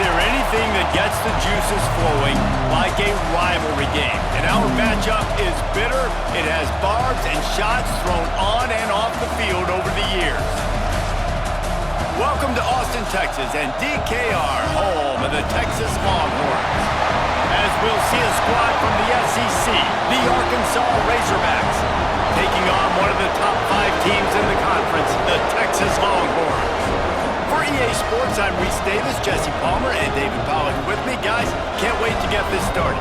there anything that gets the juices flowing like a rivalry game? And our matchup is bitter. It has barbs and shots thrown on and off the field over the years. Welcome to Austin, Texas, and DKR, home of the Texas Longhorns. As we'll see a squad from the SEC, the Arkansas Razorbacks, taking on one of the top 5 teams in the conference, the Texas Longhorns. For EA Sports, I'm Reese Davis, Jesse Palmer, and David Pollack with me. Guys, can't wait to get this started.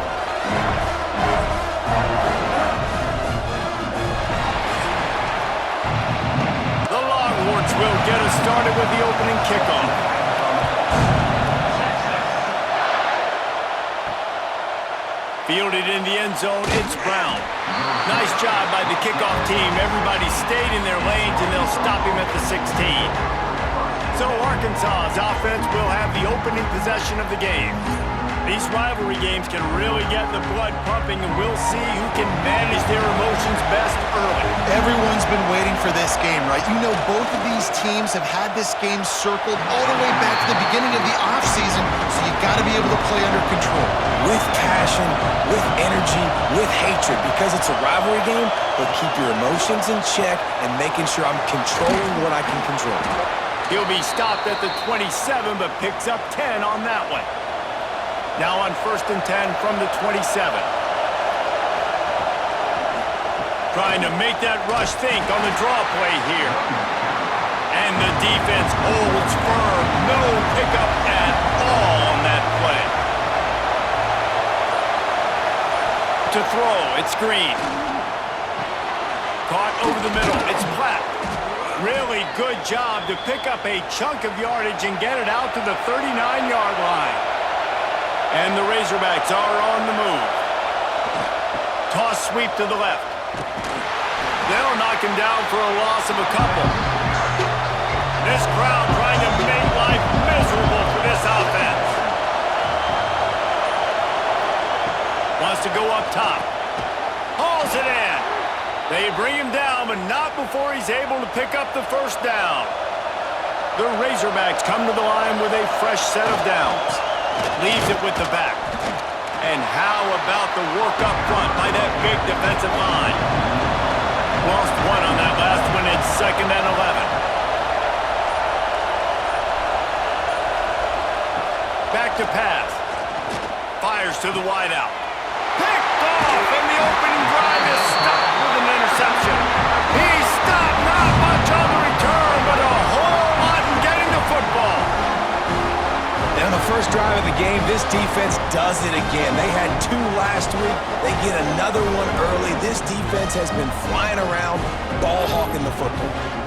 The Longhorns will get us started with the opening kickoff. Fielded in the end zone, it's Brown. Nice job by the kickoff team. Everybody stayed in their lanes, and they'll stop him at the 16. So Arkansas's offense will have the opening possession of the game. These rivalry games can really get the blood pumping, and we'll see who can manage their emotions best early. Everyone's been waiting for this game, right? You know, both of these teams have had this game circled all the way back to the beginning of the offseason, so you've got to be able to play under control. With passion, with energy, with hatred, because it's a rivalry game, but keep your emotions in check and making sure I'm controlling what I can control. He'll be stopped at the 27, but picks up 10 on that one. Now on 1st and 10 from the 27. Trying to make that rush think on the draw play here. And the defense holds firm. No pickup at all on that play. To throw, it's Green. Caught over the middle, it's Platt. Really good job to pick up a chunk of yardage and get it out to the 39-yard line. And the Razorbacks are on the move. Toss sweep to the left. They'll knock him down for a loss of a couple. This crowd trying to make life miserable for this offense. Wants to go up top. Hauls it in. They bring him down, but not before he's able to pick up the first down. The Razorbacks come to the line with a fresh set of downs. Leaves it with the back. And how about the work up front by that big defensive line? Lost one on that last one. It's 2nd and 11. Back to pass. Fires to the wideout. Picked off, and the opening drive is stopped with an interception. He's stopped, not much on the return, but a whole lot in getting the football. And on the first drive of the game, this defense does it again. They had 2 last week. They get another one early. This defense has been flying around, ball hawking the football.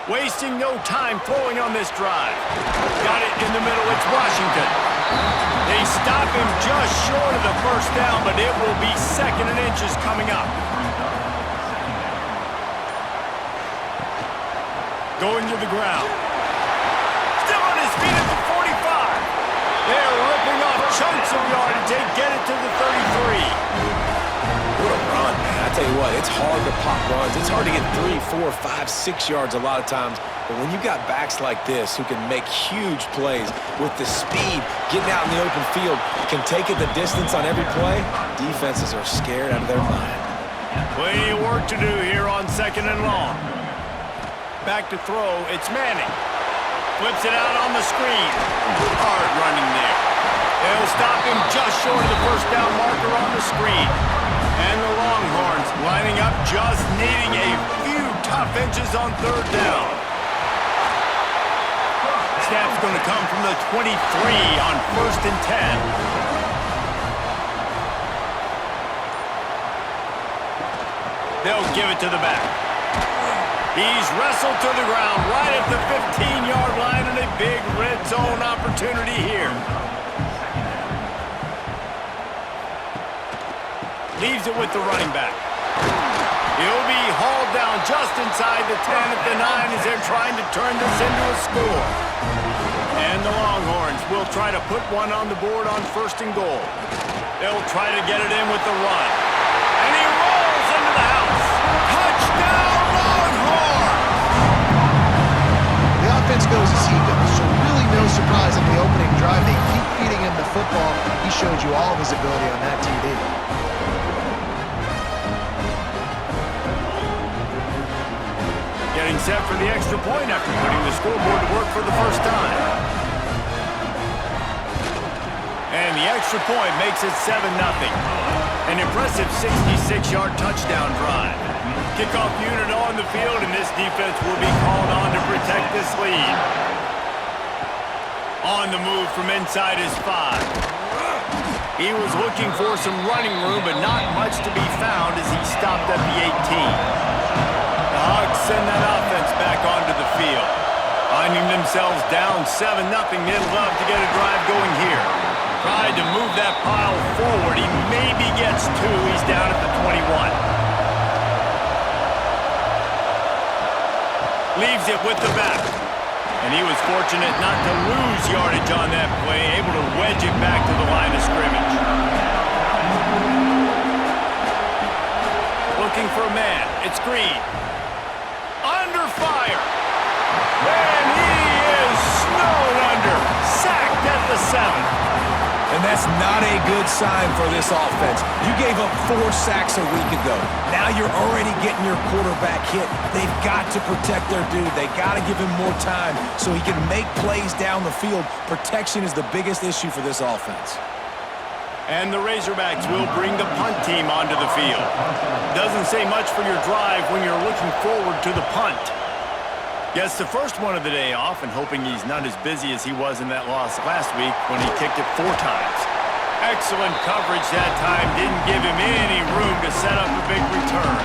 Wasting no time throwing on this drive. Got it in the middle, it's Washington. They stop him just short of the first down, but it will be 2nd and inches coming up. Going to the ground. Still on his feet at the 45. They're ripping off chunks of yardage. They get it to the 33. What a run, man. I tell you what, it's hard to pop runs. It's hard to get 3, 4, 5, 6 yards a lot of times. But when you got backs like this who can make huge plays with the speed, getting out in the open field, can take it the distance on every play, defenses are scared out of their mind. Plenty of work to do here on 2nd and long. Back to throw, it's Manning. Flips it out on the screen. Hard running there. They'll stop him just short of the first down marker on the screen. And the Longhorns lining up, just needing a few tough inches on 3rd down. Snap's going to come from the 23 on 1st and 10. They'll give it to the back. He's wrestled to the ground right at the 15-yard line, and a big red zone opportunity here. Leaves it with the running back. He'll be hauled down just inside the 10 at the 9 as they're trying to turn this into a score. And the Longhorns will try to put one on the board on 1st and goal. They'll try to get it in with the run. And he rolls into the house. Touchdown, Longhorns! The offense goes as he goes, so really no surprise in the opening drive. They keep feeding him the football. He showed you all of his ability on that TD. Getting set for the extra point after putting the scoreboard to work for the first time. And the extra point makes it 7-0. An impressive 66-yard touchdown drive. Kickoff unit on the field, and this defense will be called on to protect this lead. On the move from inside his 5. He was looking for some running room, but not much to be found as he stopped at the 18. The Hogs send that offense back onto the field. Finding themselves down 7-0, they'd love to get a drive going here. Tried to move that pile forward. He maybe gets 2. He's down at the 21. Leaves it with the back. And he was fortunate not to lose yardage on that play, able to wedge it back to the line of scrimmage. Looking for a man. It's Green. Under fire. And he is snowed under. Sacked at the 7. And that's not a good sign for this offense. You gave up 4 sacks a week ago. Now you're already getting your quarterback hit. They've got to protect their dude. They got to give him more time so he can make plays down the field. Protection is the biggest issue for this offense. And the Razorbacks will bring the punt team onto the field. Doesn't say much for your drive when you're looking forward to the punt. Gets the first one of the day off and hoping he's not as busy as he was in that loss last week when he kicked it 4 times. Excellent coverage that time. Didn't give him any room to set up a big return.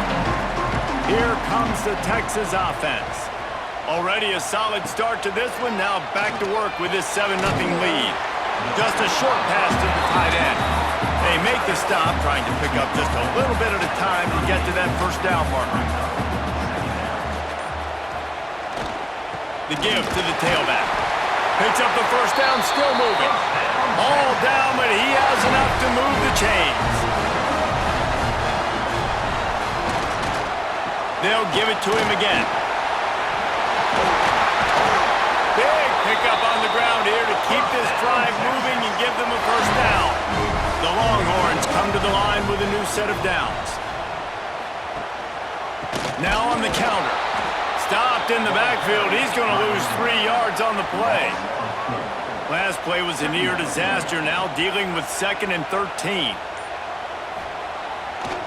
Here comes the Texas offense. Already a solid start to this one. Now back to work with this 7-0 lead. Just a short pass to the tight end. They make the stop, trying to pick up just a little bit at a time to get to that first down marker. The give to the tailback. Picks up the first down, still moving. All down, but he has enough to move the chains. They'll give it to him again. Big pickup on the ground here to keep this drive moving and give them a first down. The Longhorns come to the line with a new set of downs. Now on the counter. Stopped in the backfield. He's going to lose 3 yards on the play. Last play was a near disaster. Now dealing with 2nd and 13.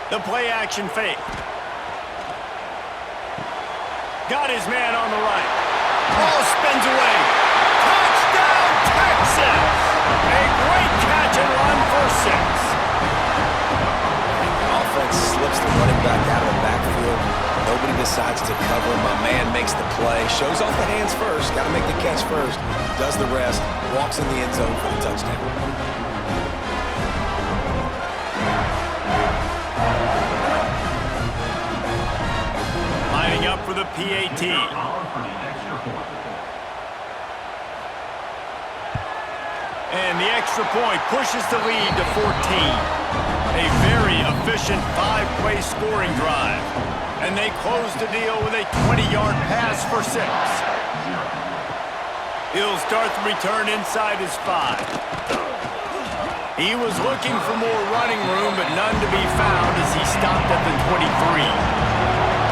The play action fake. Got his man on the right. Ball spins away. Touchdown, Texas! A great catch and run for 6. The offense slips the running back out of the backfield. Nobody decides to cover him. My man makes the play. Shows off the hands first. Got to make the catch first. Does the rest. Walks in the end zone for the touchdown. Lining up for the PAT. And the extra point pushes the lead to 14. A very efficient 5-play scoring drive. And they close the deal with a 20-yard pass for 6. He'll start the return inside his 5. He was looking for more running room, but none to be found as he stopped at the 23.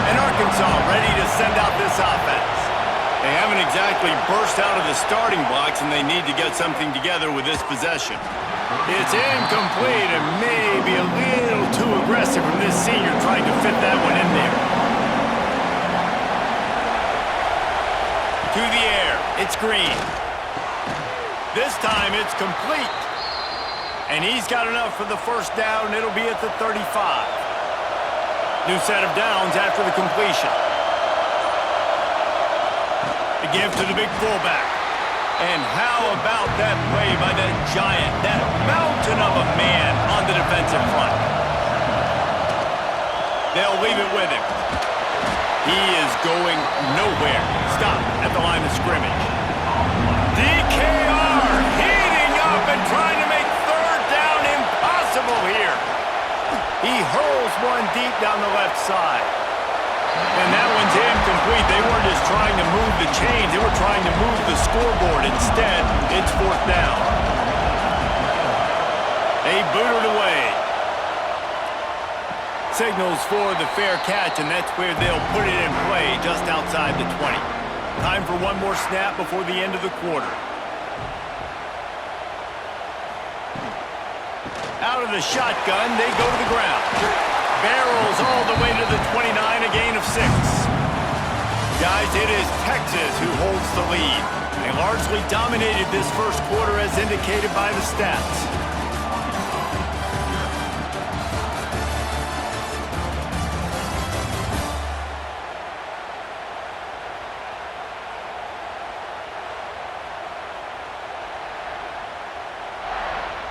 And Arkansas ready to send out this offense. They haven't exactly burst out of the starting blocks, and they need to get something together with this possession. It's incomplete and maybe a little too aggressive from this senior trying to fit that one in there. To the air, it's Green. This time it's complete. And he's got enough for the first down. It'll be at the 35. New set of downs after the completion. The give to the big fullback. And how about that play by that giant, that mountain of a man on the defensive front? They'll leave it with him. He is going nowhere. Stop at the line of scrimmage. DKR heating up and trying to make third down impossible here. He hurls one deep down the left side. And that one's incomplete. They weren't just trying to move the chains. They were trying to move the scoreboard. Instead, it's fourth down. They boot it away. Signals for the fair catch, and that's where they'll put it in play just outside the 20. Time for one more snap before the end of the quarter. Out of the shotgun, they go to the ground. Barrels all the way to the 29, a gain of 6. Guys, it is Texas who holds the lead. They largely dominated this first quarter as indicated by the stats.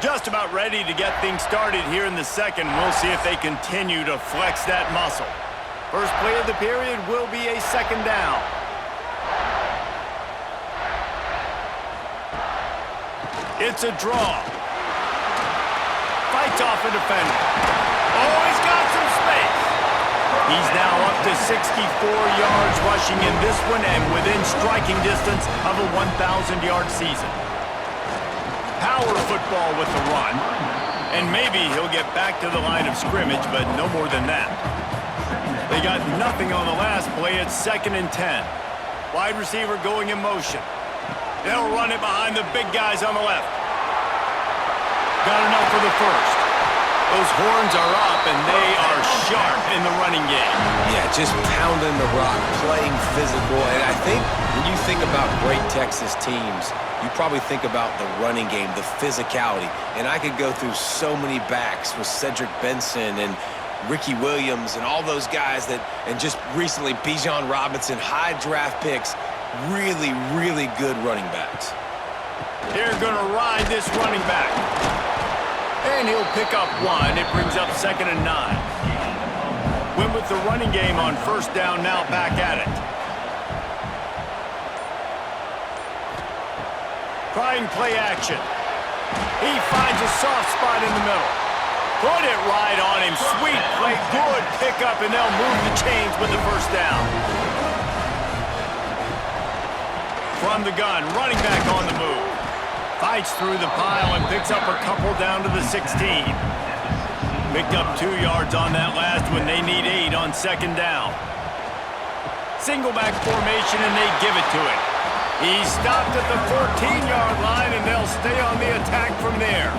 Just about ready to get things started here in the second. We'll see if they continue to flex that muscle. First play of the period will be a second down. It's a draw. Fights off a defender. Oh, he's got some space. He's now up to 64 yards rushing in this one and within striking distance of a 1,000-yard season. Power football with the run, and maybe he'll get back to the line of scrimmage, but no more than that. They got nothing on the last play. It's 2nd and 10. Wide receiver going in motion. They'll run it behind the big guys on the left. Got enough for the first. Those horns are up, and they are sharp in the running game. Yeah, just pounding the rock, playing physical. And I think when you think about great Texas teams, you probably think about the running game, the physicality. And I could go through so many backs with Cedric Benson and Ricky Williams and all those guys that, and just recently Bijan Robinson, high draft picks, really, really good running backs. They're going to ride this running back. And he'll pick up one. It brings up 2nd and 9. Went with the running game on first down, now back at it. Trying play action. He finds a soft spot in the middle. Put it right on him. Sweet play. Good pickup, and they'll move the chains with the first down. From the gun, running back on the move. Fights through the pile and picks up a couple down to the 16. Picked up 2 yards on that last one. They need 8 on 2nd down. Single back formation, and they give it to him. He stopped at the 14-yard line, and they'll stay on the attack from there.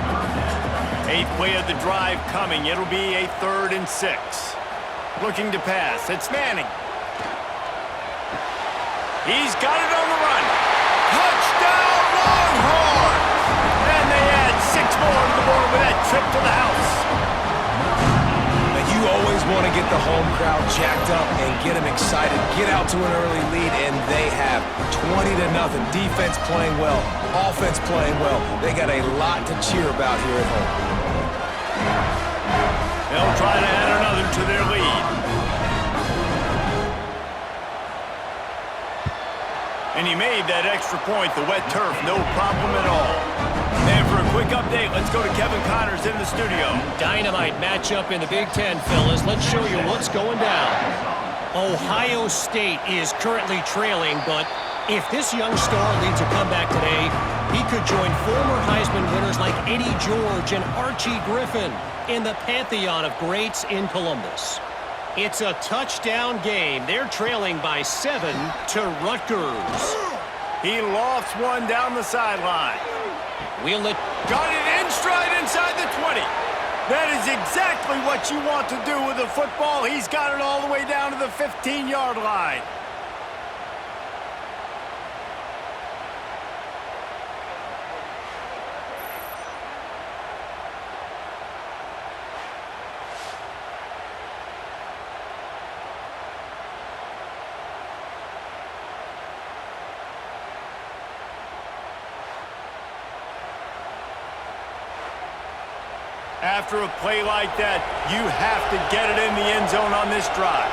8th play of the drive coming. It'll be a 3rd and 6. Looking to pass. It's Manning. He's got it on the run. Touchdown, Longhorns! And they add 6 more to the board with that trip to the house. Now, you always want to get the home crowd jacked up and get them excited, get out to an early lead, and they have 20-0. Defense playing well, offense playing well. They got a lot to cheer about here at home. They'll try to add another to their lead. And he made that extra point, the wet turf, no problem at all. And for a quick update, let's go to Kevin Connors in the studio. Dynamite matchup in the Big Ten, fellas. Let's show you what's going down. Ohio State is currently trailing, but if this young star leads a comeback today, he could join former Heisman winners like Eddie George and Archie Griffin in the pantheon of greats in Columbus. It's a touchdown game. They're trailing by 7 to Rutgers. He lofts one down the sideline. Got it in stride inside the 20. That is exactly what you want to do with a football. He's got it all the way down to the 15-yard line. After a play like that, you have to get it in the end zone on this drive.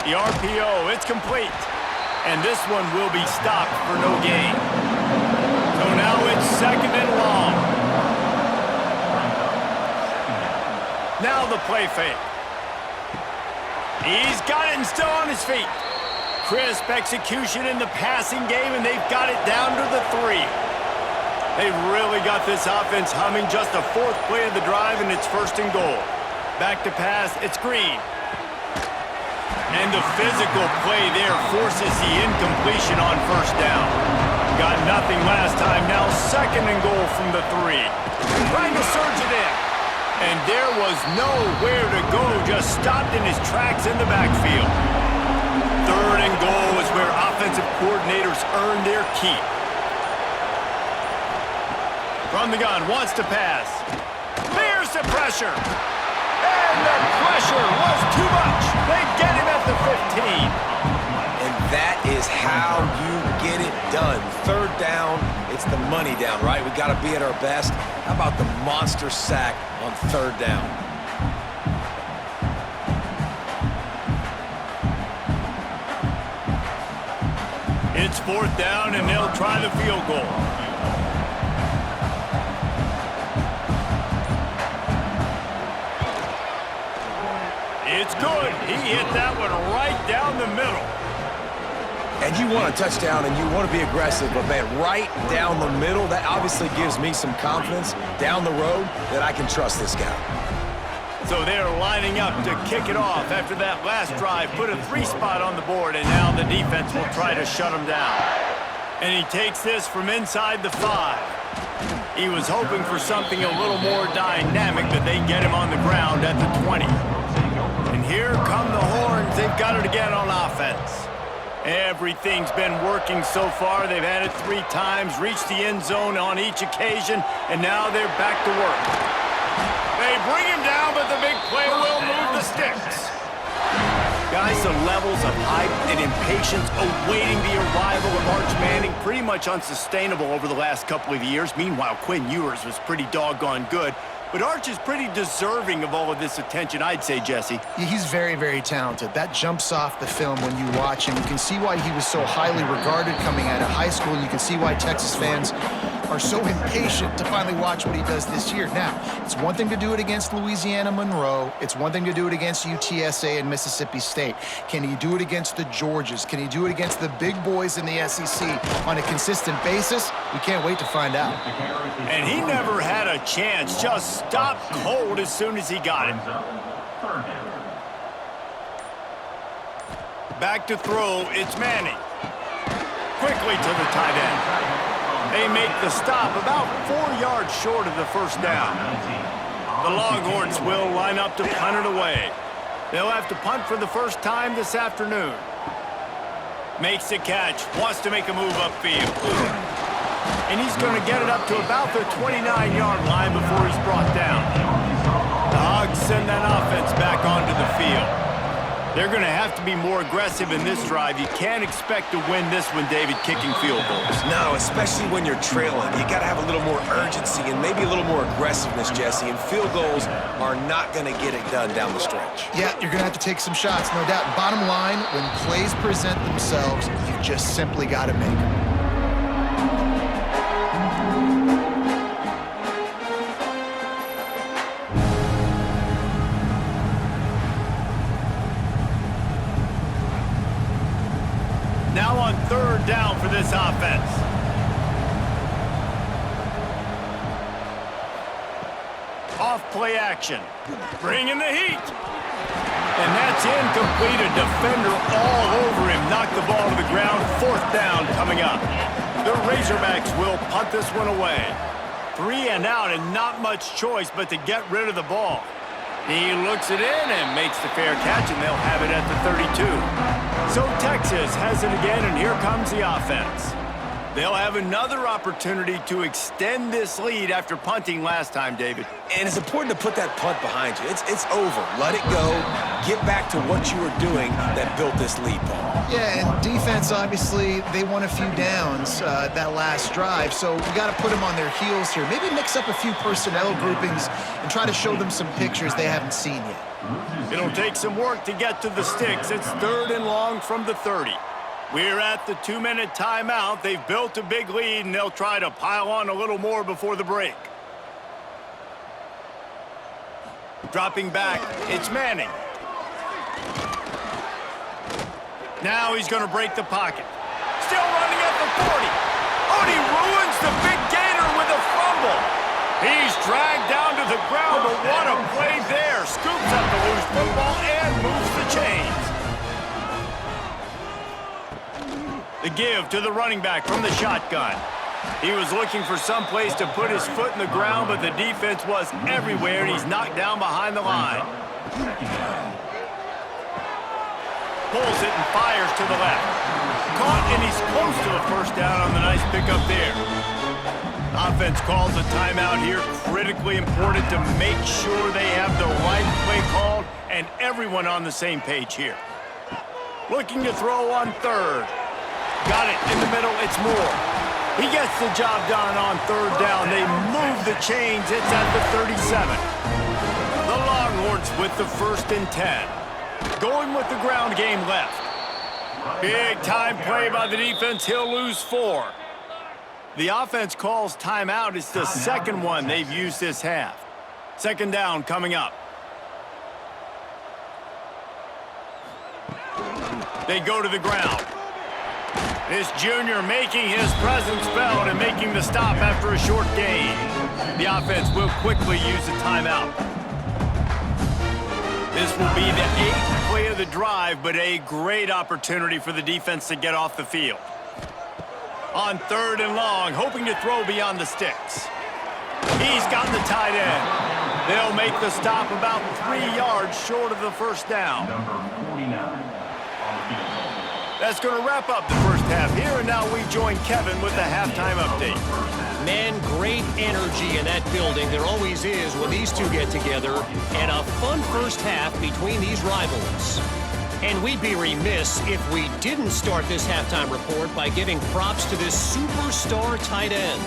The RPO, it's complete. And this one will be stopped for no gain. So now it's 2nd and long. Now the play fake. He's got it and still on his feet. Crisp execution in the passing game, and they've got it down to the 3. They've really got this offense humming. Just a 4th play of the drive, and it's 1st and goal. Back to pass, it's Green. And the physical play there forces the incompletion on 1st down. Got nothing last time, now 2nd and goal from the 3. Trying to surge it in. And there was nowhere to go, just stopped in his tracks in the backfield. 3rd and goal is where offensive coordinators earn their keep. From the gun, wants to pass. There's the pressure. And the pressure was too much. They get him at the 15. And that is how you get it done. 3rd down, it's the money down, right? We got to be at our best. How about the monster sack on 3rd down? It's 4th down, and they'll try the field goal. It's good. He hit that one right down the middle. And you want a touchdown, and you want to be aggressive, but, man, right down the middle, that obviously gives me some confidence down the road that I can trust this guy. So they're lining up to kick it off after that last drive. Put a 3 spot on the board, and now the defense will try to shut him down. And he takes this from inside the 5. He was hoping for something a little more dynamic, but they get him on the ground at the 20. And here come the Horns. They've got it again on offense. Everything's been working so far. They've had it 3 times, reached the end zone on each occasion, and now they're back to work. They bring him down, but the big play will move the sticks. Guys, the levels of hype and impatience awaiting the arrival of Arch Manning pretty much unsustainable over the last couple of years. Meanwhile, Quinn Ewers was pretty doggone good. But Arch is pretty deserving of all of this attention, I'd say, Jesse. Yeah, he's very, very talented. That jumps off the film when you watch him. You can see why he was so highly regarded coming out of high school, and you can see why Texas fans are so impatient to finally watch what he does this year. Now, it's one thing to do it against Louisiana Monroe. It's one thing to do it against UTSA and Mississippi State. Can he do it against the Georgias? Can he do it against the big boys in the SEC on a consistent basis? We can't wait to find out. And he never had a chance. Just stopped cold as soon as he got it. Back to throw, it's Manning. Quickly to the tight end. They make the stop about 4 yards short of the 1st down. The Longhorns will line up to punt it away. They'll have to punt for the first time this afternoon. Makes the catch, wants to make a move upfield. And he's going to get it up to about the 29-yard line before he's brought down. The Hogs send that offense back onto the field. They're going to have to be more aggressive in this drive. You can't expect to win this one, David, kicking field goals. No, especially when you're trailing. You got to have a little more urgency and maybe a little more aggressiveness, Jesse. And field goals are not going to get it done down the stretch. Yeah, you're going to have to take some shots, no doubt. Bottom line, when plays present themselves, you just simply got to make them. Now on 3rd down for this offense. Off play action. Bringing the heat. And that's incomplete. A defender all over him. Knocked the ball to the ground. 4th down coming up. The Razorbacks will punt this one away. 3 and out, and not much choice but to get rid of the ball. He looks it in and makes the fair catch, and they'll have it at the 32. So Texas has it again, and here comes the offense. They'll have another opportunity to extend this lead after punting last time, David. And it's important to put that punt behind you. It's over. Let it go. Get back to what you were doing that built this lead, Paul. Yeah, and defense, obviously, they won a few downs that last drive, so we got to put them on their heels here. Maybe mix up a few personnel groupings and try to show them some pictures they haven't seen yet. It'll take some work to get to the sticks. It's 3rd and long from the 30. We're at the 2-minute timeout. They've built a big lead, and they'll try to pile on a little more before the break. Dropping back, it's Manning. Now he's going to break the pocket. Still running at the 40. Oh, and he ruins the big gainer with a fumble. He's dragged down to the ground, but what a play there. Scoops up the loose football and moves the chains. The give to the running back from the shotgun. He was looking for some place to put his foot in the ground, but the defense was everywhere, and he's knocked down behind the line. Pulls it and fires to the left. Caught, and he's close to a first down on the nice pickup there. Offense calls a timeout here. Critically important to make sure they have the right play called and everyone on the same page here. Looking to throw on third. Got it in the middle. It's Moore. He gets the job done on third down. They move the chains. It's at the 37. The Longhorns with the 1st and 10. Going with the ground game left. Big time play by the defense. He'll lose 4. The offense calls timeout. It's the second one they've used this half. 2nd down coming up. They go to the ground. This junior making his presence felt and making the stop after a short gain. The offense will quickly use the timeout. This will be the 8th play of the drive, but a great opportunity for the defense to get off the field. On 3rd and long, hoping to throw beyond the sticks. He's got the tight end. They'll make the stop about 3 yards short of the first down. That's going to wrap up the first half here, and now we join Kevin with the halftime update. Man, great energy in that building. There always is when these two get together, and a fun first half between these rivals. And we'd be remiss if we didn't start this halftime report by giving props to this superstar tight end.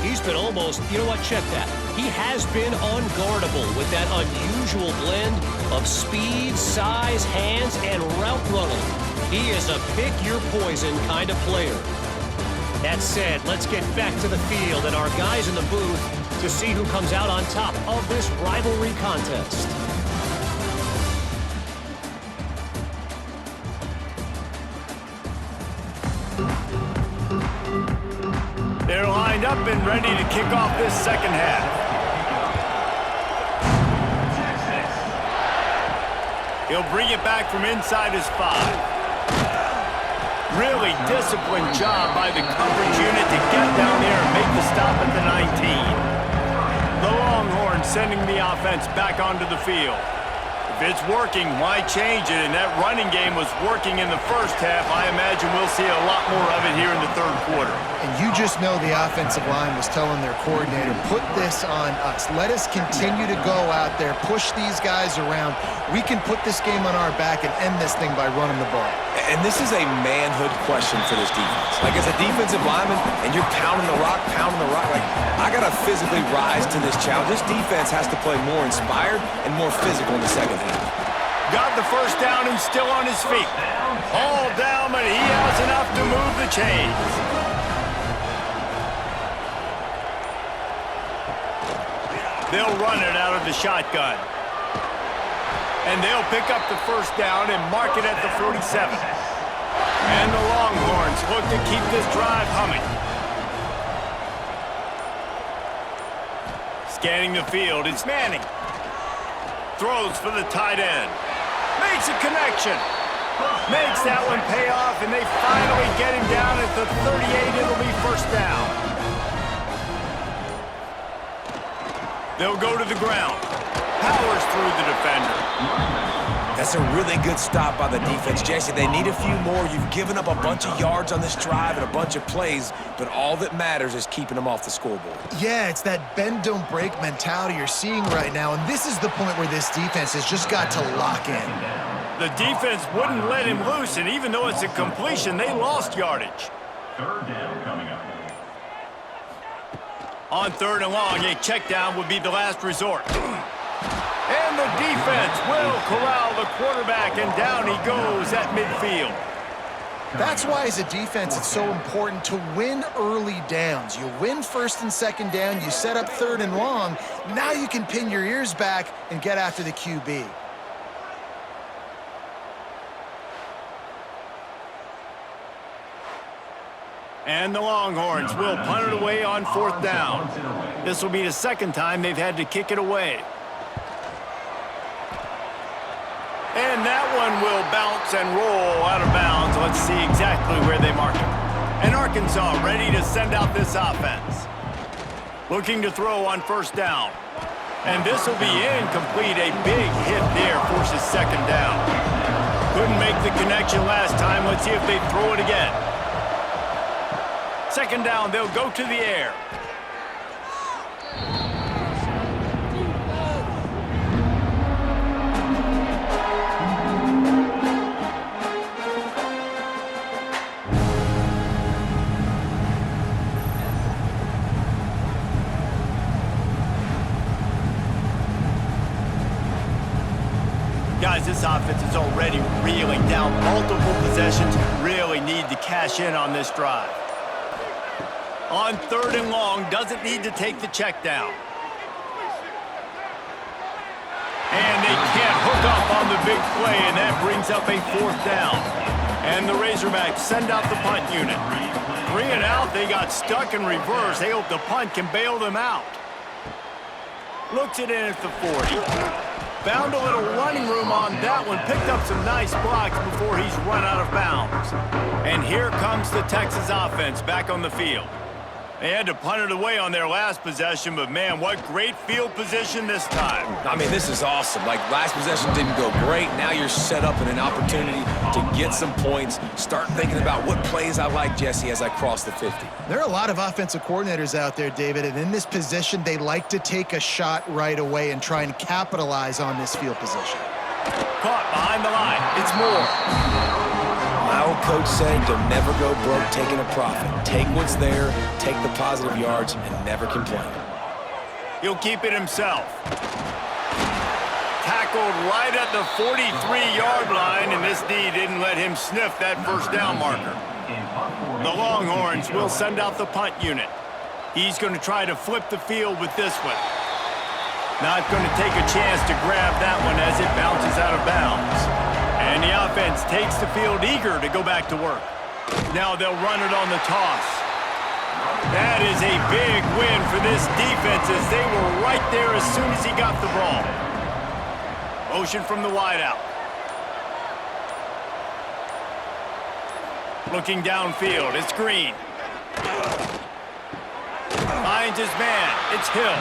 He's been almost, you know what, check that. He has been unguardable with that unusual blend of speed, size, hands, and route running. He is a pick-your-poison kind of player. That said, let's get back to the field and our guys in the booth to see who comes out on top of this rivalry contest. They're lined up and ready to kick off this second half. He'll bring it back from inside his 5. Really disciplined job by the coverage unit to get down there and make the stop at the 19. The Longhorns sending the offense back onto the field. If it's working, why change it? And that running game was working in the first half. I imagine we'll see a lot more of it here in the 3rd quarter. And you just know the offensive line was telling their coordinator, put this on us. Let us continue to go out there, push these guys around. We can put this game on our back and end this thing by running the ball. And this is a manhood question for this defense. Like, as a defensive lineman, and you're pounding the rock, like, I got to physically rise to this challenge. This defense has to play more inspired and more physical in the second half. Got the first down and still on his feet. All down, but he has enough to move the chains. They'll run it out of the shotgun. And they'll pick up the first down and mark it at the 47. And the Longhorns look to keep this drive humming. Scanning the field, it's Manning. Throws for the tight end. Makes a connection. Makes that one pay off, and they finally get him down at the 38. It'll be first down. They'll go to the ground. Powers through the defender. That's a really good stop by the defense, Jesse. They need a few more. You've given up a bunch of yards on this drive and a bunch of plays, but all that matters is keeping them off the scoreboard. Yeah, it's that bend, don't break mentality you're seeing right now, and this is the point where this defense has just got to lock in. The defense wouldn't let him loose, and even though it's a completion, they lost yardage. 3rd down coming up. On 3rd and long, a check down would be the last resort. And the defense will corral the quarterback, and down he goes at midfield. That's why, as a defense, it's so important to win early downs. You win first and second down, you set up third and long. Now you can pin your ears back and get after the QB. And the Longhorns will punt it away on 4th down. This will be the second time they've had to kick it away. And that one will bounce and roll out of bounds. Let's see exactly where they mark it. And Arkansas ready to send out this offense. Looking to throw on 1st down. And this will be incomplete. A big hit there forces 2nd down. Couldn't make the connection last time. Let's see if they throw it again. 2nd down, they'll go to the air. Guys, this offense is already reeling down multiple possessions. Really need to cash in on this drive. On 3rd and long, doesn't need to take the check down. And they can't hook up on the big play, and that brings up a 4th down. And the Razorbacks send out the punt unit. 3 and out, they got stuck in reverse. They hope the punt can bail them out. Looks it in at the 40. Found a little running room on that one. Picked up some nice blocks before he's run out of bounds. And here comes the Texas offense back on the field. They had to punt it away on their last possession, but man, what great field position this time. I mean, this is awesome. Like, last possession didn't go great. Now you're set up in an opportunity to get some points. Start thinking about what plays I like, Jesse, as I cross the 50. There are a lot of offensive coordinators out there, David, and in this position, they like to take a shot right away and try and capitalize on this field position. Caught behind the line. It's Moore. My old coach said, you'll never go broke taking a profit. Take what's there, take the positive yards, and never complain. He'll keep it himself. Tackled right at the 43-yard line, and this D didn't let him sniff that 1st down marker. The Longhorns will send out the punt unit. He's going to try to flip the field with this one. Not going to take a chance to grab that one as it bounces out of bounds. And the offense takes the field eager to go back to work. Now they'll run it on the toss. That is a big win for this defense as they were right there as soon as he got the ball. Motion from the wideout. Looking downfield, it's Green. Finds his man, it's Hill.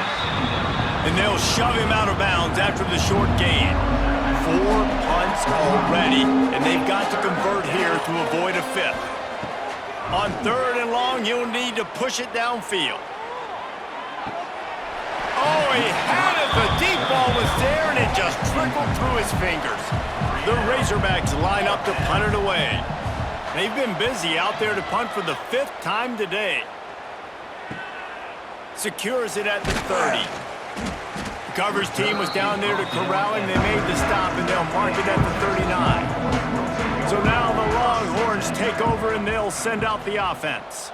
And they'll shove him out of bounds after the short gain. 4 punts already, and they've got to convert here to avoid a 5th. On 3rd and long, you'll need to push it downfield. Oh, he had it. The deep ball was there, and it just trickled through his fingers. The Razorbacks line up to punt it away. They've been busy out there to punt for the 5th time today. Secures it at the 30. The coverage team was down there to corral him. They made the stop, and they'll mark it at the 39. So now the Longhorns take over, and they'll send out the offense.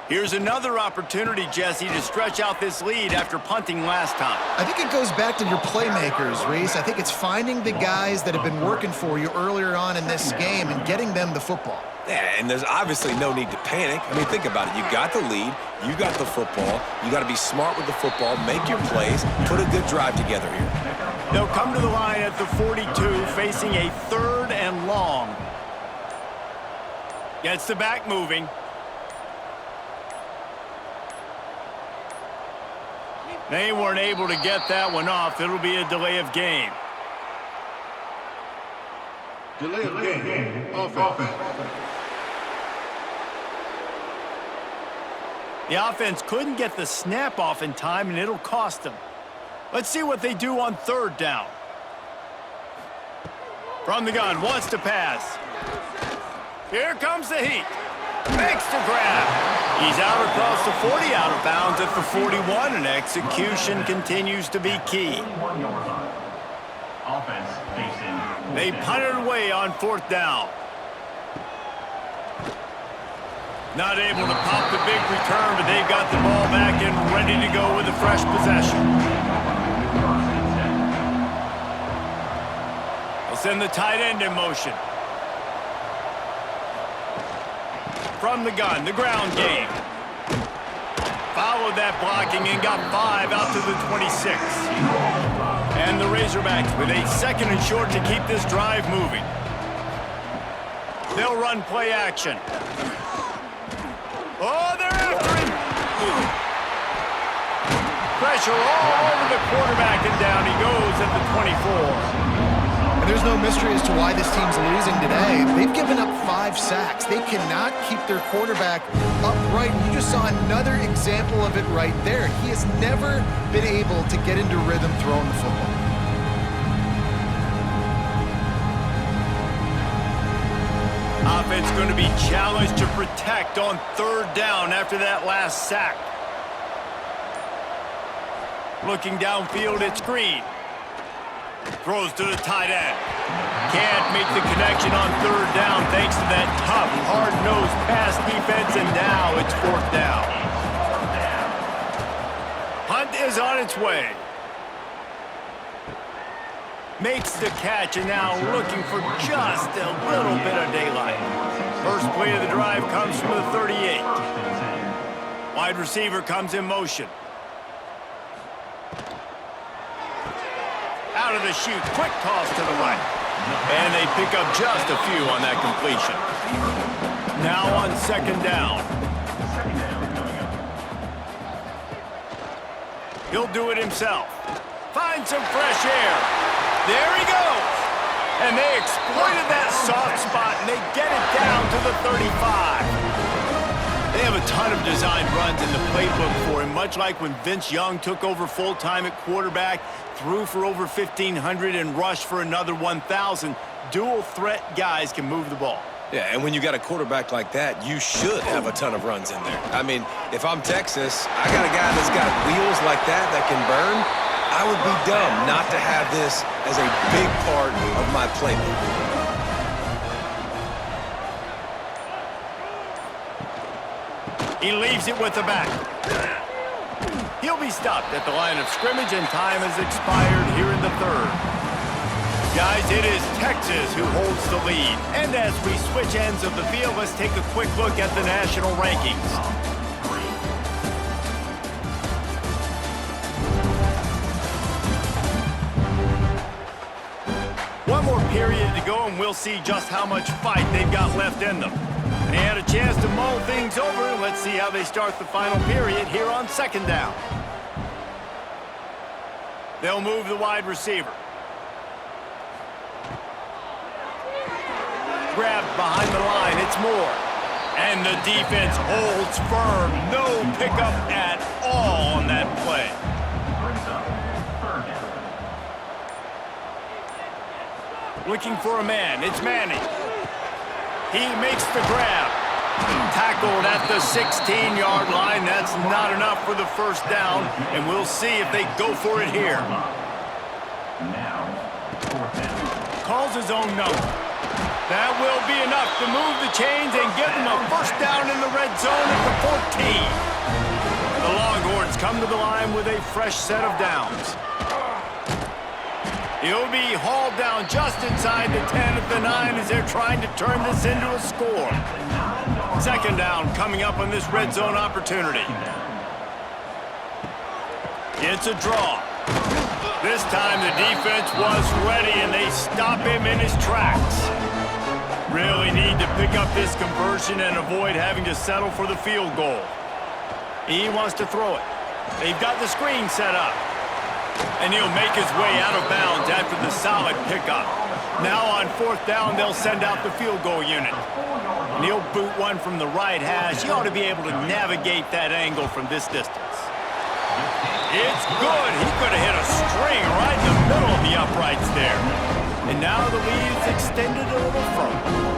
Here's another opportunity, Jesse, to stretch out this lead after punting last time. I think it goes back to your playmakers, Reese. I think it's finding the guys that have been working for you earlier on in this game and getting them the football. Yeah, and there's obviously no need to panic. I mean, think about it. You got the lead. You got the football. You got to be smart with the football, make your plays, put a good drive together here. They'll come to the line at the 42, facing a 3rd and long. Gets the back moving. They weren't able to get that one off. It'll be a delay of game. Delay of game. Offense. The offense couldn't get the snap off in time, and it'll cost them. Let's see what they do on 3rd down. From the gun, wants to pass. Here comes the heat. Makes the grab. He's out across the 40, out of bounds at the 41, and execution continues to be key. Offense facing. They punt it away on 4th down. Not able to pop the big return, but they've got the ball back and ready to go with a fresh possession. They'll send the tight end in motion. From the gun, the ground game. Followed that blocking and got 5 out to the 26. And the Razorbacks with a 2nd and short to keep this drive moving. They'll run play action. Oh, they're after him. Pressure all over the quarterback, and down he goes at the 24. And there's no mystery as to why this team's losing today. They've given up 5 sacks. They cannot keep their quarterback upright. You just saw another example of it right there. He has never been able to get into rhythm throwing the football. Offense going to be challenged to protect on 3rd down after that last sack. Looking downfield, it's Green. Throws to the tight end. Can't make the connection on 3rd down thanks to that tough, hard-nosed pass defense, and now it's 4th down. Hunt is on its way. Makes the catch, and now looking for just a little bit of daylight. First play of the drive comes from the 38. Wide receiver comes in motion. Out of the chute, quick toss to the right. And they pick up just a few on that completion. Now on 2nd down. He'll do it himself. Find some fresh air. There he goes. And they exploited that soft spot, and they get it down to the 35. They have a ton of designed runs in the playbook for him, much like when Vince Young took over full-time at quarterback, threw for over 1,500 and rushed for another 1,000. Dual-threat guys can move the ball. Yeah, and when you got a quarterback like that, you should have a ton of runs in there. I mean, if I'm Texas, I got a guy that's got wheels like that can burn. I would be dumb not to have this as a big part of my playbook. He leaves it with the back. He'll be stopped at the line of scrimmage, and time has expired here in the 3rd. Guys, it is Texas who holds the lead. And as we switch ends of the field, let's take a quick look at the national rankings. One more period to go, and we'll see just how much fight they've got left in them. They had a chance to mull things over. Let's see how they start the final period here on 2nd down. They'll move the wide receiver. Grabbed behind the line, it's Moore. And the defense holds firm. No pickup at all on that play. Looking for a man, it's Manning. He makes the grab. Tackled at the 16-yard line. That's not enough for the 1st down, and we'll see if they go for it here. Calls his own number. That will be enough to move the chains and give them a 1st down in the red zone at the 14. The Longhorns come to the line with a fresh set of downs. He'll be hauled down just inside the 10 at the 9 as they're trying to turn this into a score. 2nd down coming up on this red zone opportunity. It's a draw. This time the defense was ready, and they stop him in his tracks. Really need to pick up this conversion and avoid having to settle for the field goal. He wants to throw it. They've got the screen set up. And he'll make his way out of bounds after the solid pickup. Now on 4th down, they'll send out the field goal unit. And he'll boot one from the right hash. He ought to be able to navigate that angle from this distance. It's good. He could have hit a string right in the middle of the uprights there. And now the lead is extended a little further.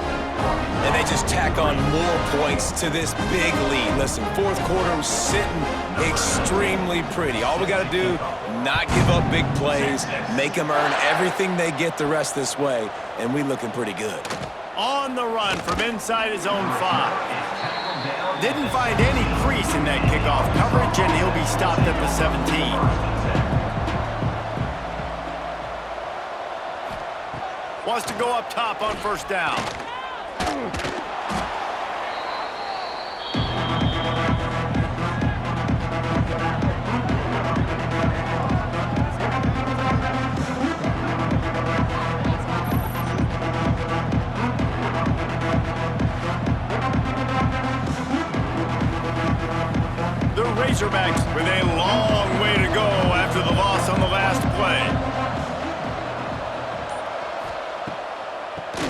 And they just tack on more points to this big lead. Listen, 4th quarter sitting extremely pretty. All we got to do, not give up big plays, make them earn everything they get the rest this way, and we looking pretty good. On the run from inside his own 5. Didn't find any crease in that kickoff coverage, and he'll be stopped at the 17. Wants to go up top on first down. The Razorbacks with a long way to go after the loss on the last play.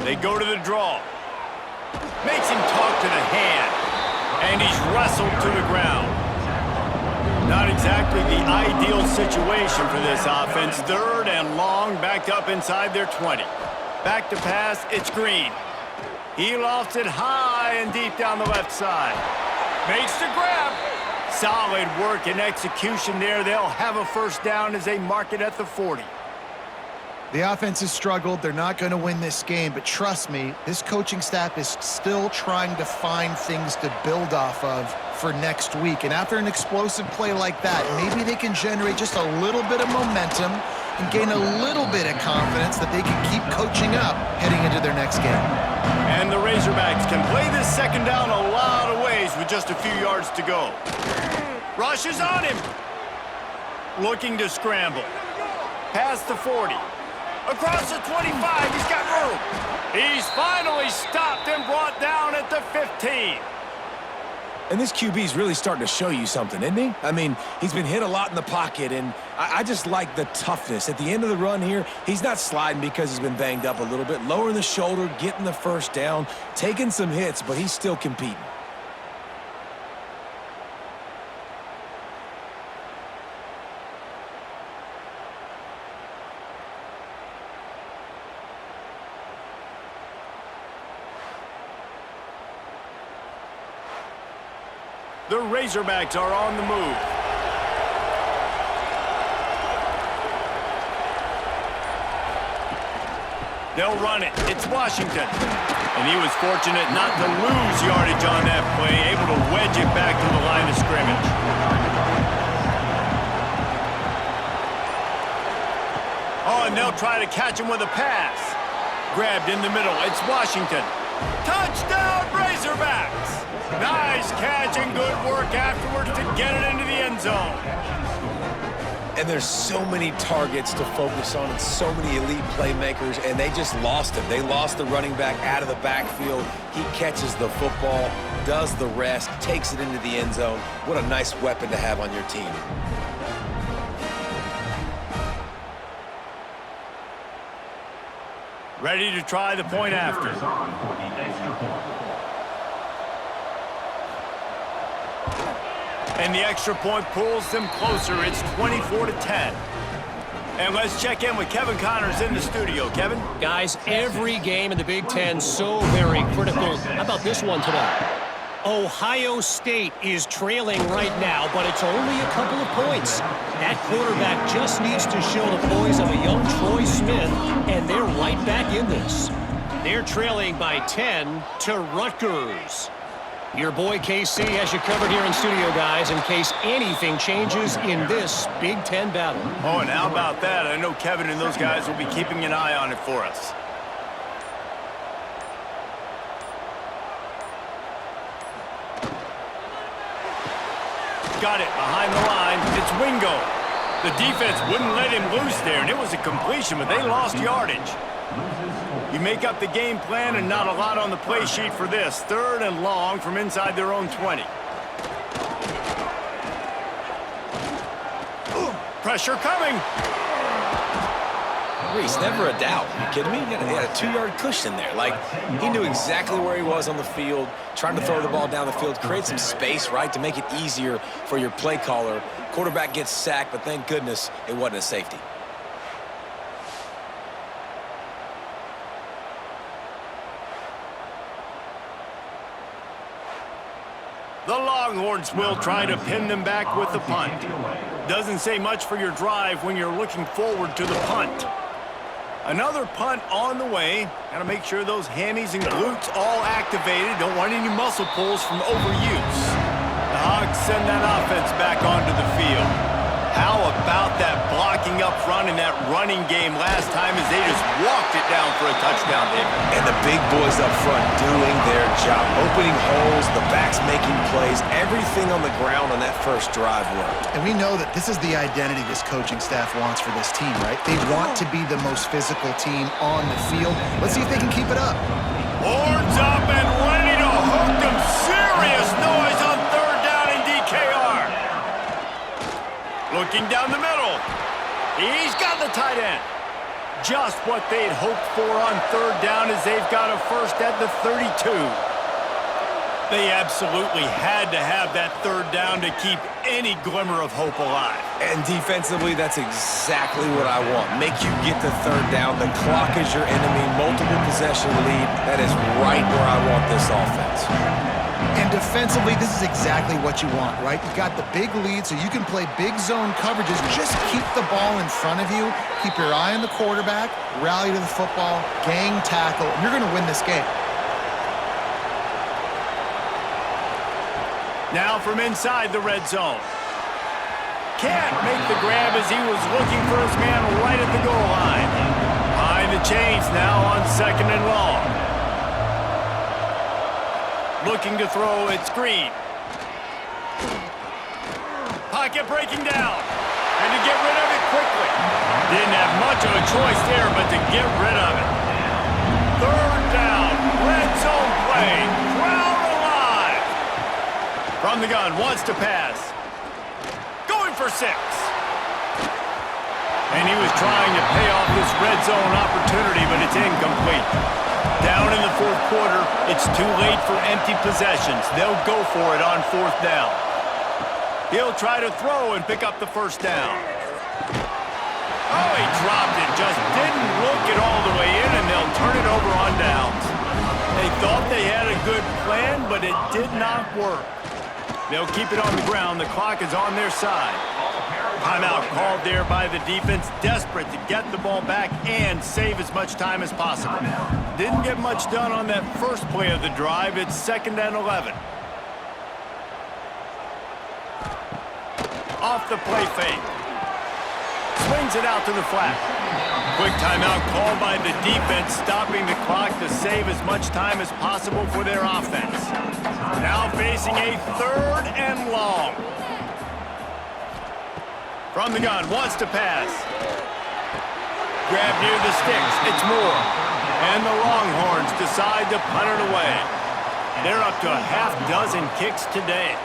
They go to the draw. Makes him talk to the hand. And he's wrestled to the ground. Not exactly the ideal situation for this offense. Third and long, backed up inside their 20. Back to pass, it's Green. He lofts it high and deep down the left side. Makes the grab. Solid work and execution there. They'll have a first down as they mark it at the 40. The offense has struggled. They're not going to win this game, but trust me, this coaching staff is still trying to find things to build off of for next week. And after an explosive play like that, maybe they can generate just a little bit of momentum and gain a little bit of confidence that they can keep coaching up heading into their next game. And the Razorbacks can play this second down a lot of ways with just a few yards to go. Rushes on him. Looking to scramble. Past the 40. Across the 25, he's got room. He's finally stopped and brought down at the 15. And this QB's really starting to show you something, isn't he? I mean, he's been hit a lot in the pocket, and I just like the toughness. At the end of the run here, he's not sliding because he's been banged up a little bit. Lowering the shoulder, getting the first down, taking some hits, but he's still competing. The Razorbacks are on the move. They'll run it. It's Washington. And he was fortunate not to lose yardage on that play, able to wedge it back to the line of scrimmage. Oh, and they'll try to catch him with a pass. Grabbed in the middle. It's Washington. Touchdown, Razorbacks! Nice catch and good work afterwards to get it into the end zone. And there's so many targets to focus on and so many elite playmakers, and they just lost him. They lost the running back out of the backfield. He catches the football, does the rest, takes it into the end zone. What a nice weapon to have on your team. Ready to try the point after. And the extra point pulls them closer. It's 24-10. And let's check in with Kevin Connors in the studio. Kevin? Guys, every game in the Big Ten so very critical. How about this one tonight? Ohio State is trailing right now, but it's only a couple of points. That quarterback just needs to show the poise of a young Troy Smith, and they're right back in this. They're trailing by 10 to Rutgers. Your boy KC has you covered here in studio, guys, in case anything changes in this Big Ten battle. Oh, and how about that? I know Kevin and those guys will be keeping an eye on it for us. Got it behind the line. It's Wingo. The defense wouldn't let him loose there, and it was a completion, but they lost yardage. You make up the game plan and not a lot on the play sheet for this. Third and long from inside their own 20. Pressure coming. Reese, never a doubt. Are you kidding me? He had a 2-yard cushion there. Like, he knew exactly where he was on the field, trying to throw the ball down the field, create some space, right, to make it easier for your play caller. Quarterback gets sacked, but thank goodness it wasn't a safety. The Longhorns will try to pin them back with the punt. Doesn't say much for your drive when you're looking forward to the punt. Another punt on the way. Got to make sure those hammies and glutes all activated. Don't want any muscle pulls from overuse. The Hogs send that offense back onto the field. How about that blocking up front and that running game last time as they just walked it down for a touchdown, David? And the big boys up front doing their job. Opening holes, the backs making plays. Everything on the ground on that first drive worked. And we know that this is the identity this coaching staff wants for this team, right? They want to be the most physical team on the field. Let's see if they can keep it up. Horns up and ready to hook them. Serious noise on third down in DKR. Looking down the middle. He's got the tight end. Just what they'd hoped for on third down as they've got a first at the 32. They absolutely had to have that third down to keep any glimmer of hope alive. And defensively, that's exactly what I want. Make you get the third down. The clock is your enemy. Multiple possession lead. That is right where I want this offense. And defensively, this is exactly what you want, right? You've got the big lead, so you can play big zone coverages. Just keep the ball in front of you. Keep your eye on the quarterback. Rally to the football. Gang tackle. And you're going to win this game. Now from inside the red zone. Can't make the grab as he was looking for his man right at the goal line. Behind the chains now on 2nd and long. Looking to throw, it's Green. Pocket breaking down. And to get rid of it quickly. Didn't have much of a choice there, but to get rid of it. Third down, red zone play. Crowd alive. From the gun, wants to pass. Going for 6. And he was trying to pay off this red zone opportunity, but it's incomplete. Down in the fourth quarter, it's too late for empty possessions. They'll go for it on 4th down. He'll try to throw and pick up the first down. Oh, he dropped it. Just didn't look it all the way in, and they'll turn it over on downs. They thought they had a good plan, but it did not work. They'll keep it on the ground. The clock is on their side. Timeout called there by the defense, desperate to get the ball back and save as much time as possible. Didn't get much done on that first play of the drive. It's 2nd and 11. Off the play fake. Swings it out to the flat. Quick timeout called by the defense, stopping the clock to save as much time as possible for their offense. Now facing a 3rd and long. From the gun, wants to pass. Grab near the sticks, it's Moore. And the Longhorns decide to punt it away. They're up to a half-dozen kicks today.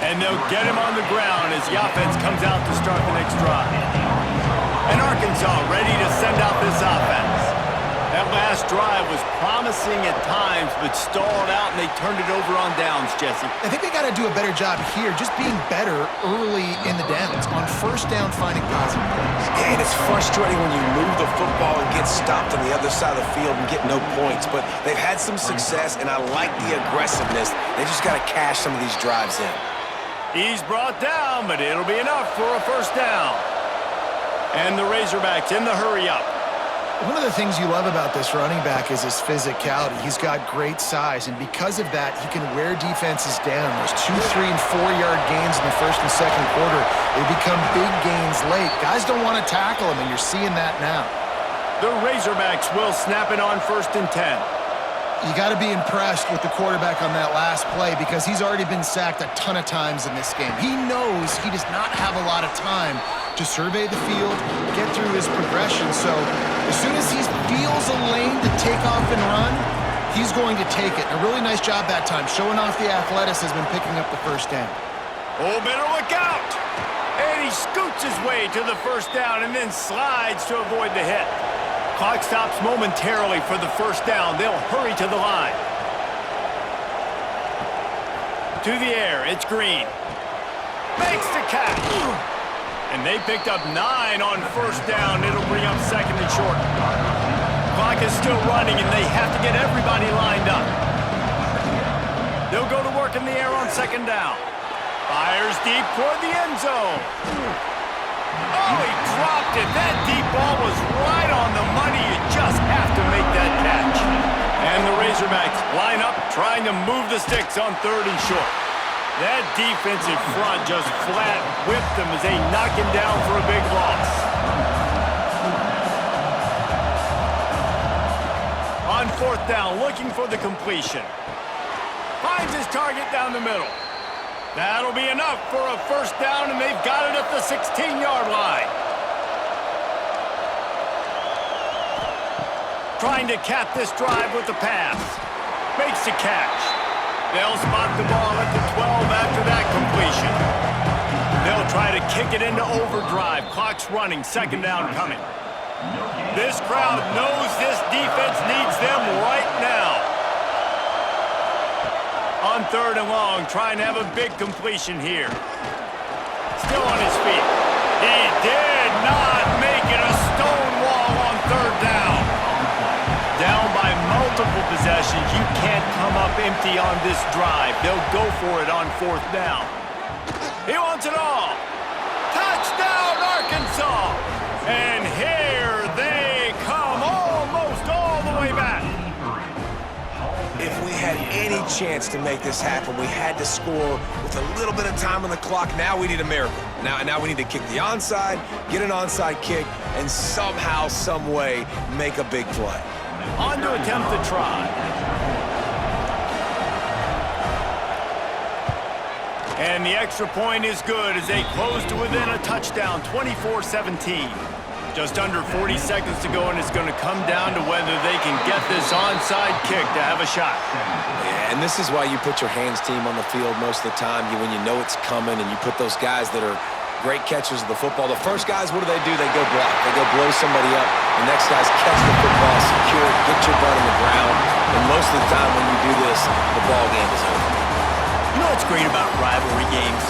And they'll get him on the ground as the offense comes out to start the next drive. And Arkansas ready to send out this offense. That last drive was promising at times, but stalled out, and they turned it over on downs, Jesse. I think they got to do a better job here, just being better early in the downs. On 1st down, finding positive plays. And it's frustrating when you move the football and get stopped on the other side of the field and get no points. But they've had some success, and I like the aggressiveness. They just got to cash some of these drives in. He's brought down, but it'll be enough for a 1st down. And the Razorbacks in the hurry-up. One of the things you love about this running back is his physicality. He's got great size, and because of that, he can wear defenses down. Those 2-, 3-, and 4-yard gains in the 1st and 2nd quarter, they become big gains late. Guys don't want to tackle him, and you're seeing that now. The Razorbacks will snap it on 1st and 10. You got to be impressed with the quarterback on that last play because he's already been sacked a ton of times in this game. He knows he does not have a lot of time to survey the field, get through his progression. So as soon as he feels a lane to take off and run, he's going to take it. A really nice job that time, showing off the athleticism and picking up the 1st down. Oh, better look out! And he scoots his way to the 1st down and then slides to avoid the hit. Clock stops momentarily for the 1st down. They'll hurry to the line. To the air, it's Green. Makes the catch. And they picked up 9 on 1st down. It'll bring up 2nd and short. Clock is still running, and they have to get everybody lined up. They'll go to work in the air on 2nd down. Fires deep toward the end zone. Oh, he dropped it. That deep ball was right on the money. You just have to make that catch. And the Razorbacks line up, trying to move the sticks on 3rd and short. That defensive front just flat whipped them as they knock him down for a big loss. On 4th down, looking for the completion. Finds his target down the middle. That'll be enough for a 1st down, and they've got it at the 16-yard line. Trying to cap this drive with the pass. Makes the catch. They'll spot the ball at the 12 after that completion. They'll try to kick it into overdrive. Clock's running, 2nd down coming. This crowd knows this defense needs them right now. On 3rd and long, trying to have a big completion here. Still on his feet. He did not make it. A stone wall on 3rd down. Down by multiple possessions. You can't come up empty on this drive. They'll go for it on 4th down. He wants it all. Touchdown, Arkansas! And here they come, almost all the way back. If we had any chance to make this happen, we had to score with a little bit of time on the clock. Now we need a miracle. Now we need to kick the onside, get an onside kick, and somehow, some way, make a big play. On to attempt the try. And the extra point is good as they close to within a touchdown, 24-17. Just under 40 seconds to go, and it's going to come down to whether they can get this onside kick to have a shot. Yeah, and this is why you put your hands team on the field most of the time, when you know it's coming, and you put those guys that are great catchers of the football. The first guys, what do? They go block. They go blow somebody up. The next guys catch the football, secure it, get your butt on the ground. And most of the time when you do this, the ball game is over. You know what's great about rivalry games?